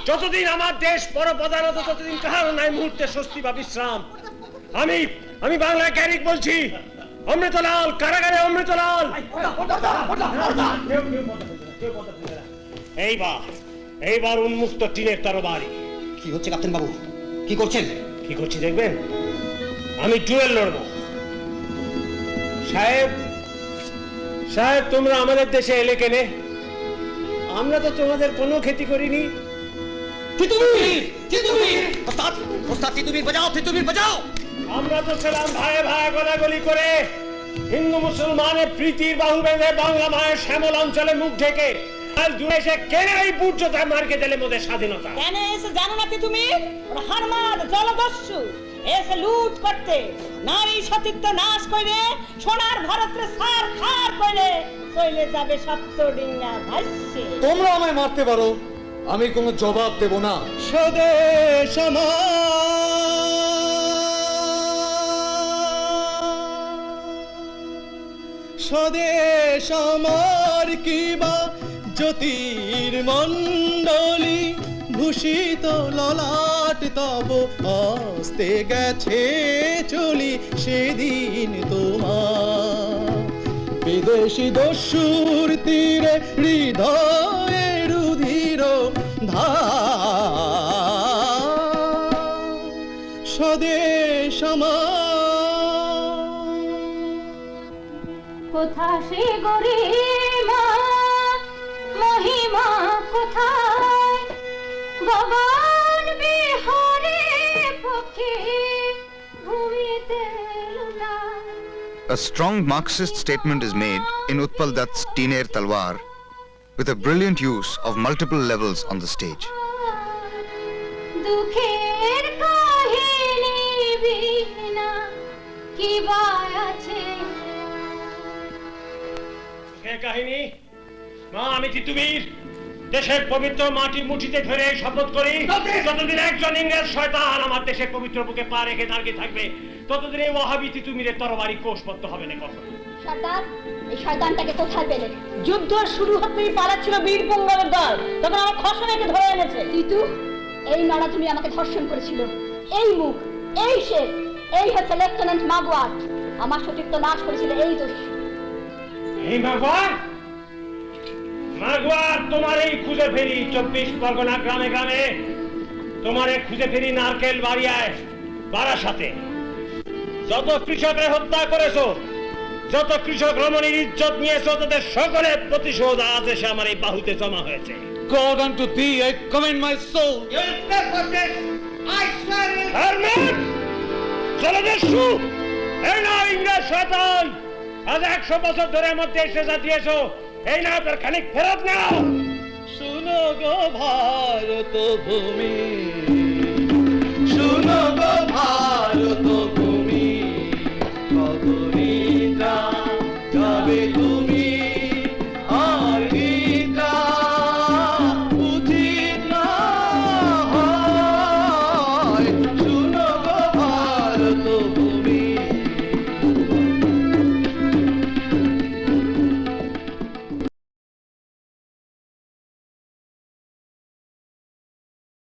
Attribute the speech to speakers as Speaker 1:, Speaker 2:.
Speaker 1: যতদিন আমার দেশ পরপদানত ততদিন কাহার নাই মুহূর্তে স্বস্তি বা বিশ্রাম। আমি বাংলা ক্যারিক বলছি, অমৃতলাল কারাগারে, অমৃতলাল। এইবার উন্মুক্ত টিনের তরবারি।
Speaker 2: কি হচ্ছে ক্যাপ্টেন বাবু, কি করছেন?
Speaker 1: কি করছি দেখবেন? আমি ডুয়েল লড়বো। সাহেব তোমরা আমাদের দেশে এলে কেনে? আমরা তো তোমাদের কোনো ক্ষতি করিনি। আমরা তো ছিলাম ভাই ভাই গলাগলি করে, হিন্দু মুসলমানের প্রীতির বাহু বেঁধে বাংলা মায়ের শ্যামল অঞ্চলে মুখ ঢেকে দূরে এসে কেন এই বুর্জতায় মার্কে দিলে মোদের স্বাধীনতা?
Speaker 3: কেন এসে জানো না কি তুমি? হারমাদ জলদস্যু এসে লুট করতে, নারী সতীত্ব নাশ করে সোনার ভারতের সার খার করে চলে যাবে সপ্তডিঙ্গা ভাসছে।
Speaker 4: তোমরা আমায় মারতে পারো, আমি কোনো জবাব দেব না।
Speaker 5: স্বদেশ আমার, স্বদেশ আমার কিবা জ্যোতির্মণ্ডলী, ভূষিত ললাট তব আস্তে গেছে চলি সেদিন তোমার। বিদেশি দস্যুর তীরে হৃদয়ে রুধির ধার, স্বদেশ আমার।
Speaker 6: কোথা সে গরিমা মহিমা কোথায়, গগন বিহারে পক্ষে ভূমিতে লুটায়।
Speaker 7: A strong Marxist statement is made in Utpal Dutt's Teener Talwar with a brilliant use of multiple levels on the stage.
Speaker 6: দুঃখের কাহিনী বিনা কি বা আছে?
Speaker 1: কাহিনী মা, আমি তিতুমির দেশের পবিত্র মাটি মুঠিতে ধরে শপথ করি, যতদিন একজন ইংরেজ শয়তান আমার দেশের পবিত্র বুকে পা রেখে দাঁড়িয়ে থাকবে ততদিন এই ওয়াহাবি তিতুমিরের তরবারি কোষবদ্ধ হবে না কখনো।
Speaker 6: সর্দার, এই শয়তানটাকে কোথায় পেলে?
Speaker 3: যুদ্ধ শুরু হতেই পালাচ্ছিল বীর পঙ্গলের দল, তখন আমার খসনাকে ধরে এনেছে।
Speaker 6: তিতু, এই নড়া তুমি আমাকে ধর্ষণ করেছিল। এই মুখ, এই শেখ, এই হচ্ছে লেফটেন্যান্ট মাগুয়ার। আমার সতীত্ব নাশ করেছিল এই দোষ।
Speaker 1: এই মাগুয়ার তোমার এই খুঁজে ফেরি 24 পরগনা গ্রামে গ্রামে, তোমারে খুঁজে ফেরি নারকেল বাড়িয়ায় বারাসাতে। যত কৃষকরা হত্যা করেছো, যত কৃষক রমণীর ইজ্জত নিয়েছো, তাদের সকলের প্রতিশোধ আজ এসে আমার এই বাহুতে জমা হয়েছে।
Speaker 4: God unto thee I commend my soul.
Speaker 1: জলদস্যু, এই না ইংরেজ শয়তান, আজ 100 বছর ধরে মধ্যে এসে যা দিয়েছো, এই না তোর খানিক ফেরত নাও।
Speaker 5: শুনো গো ভারত ভূমি, শুনো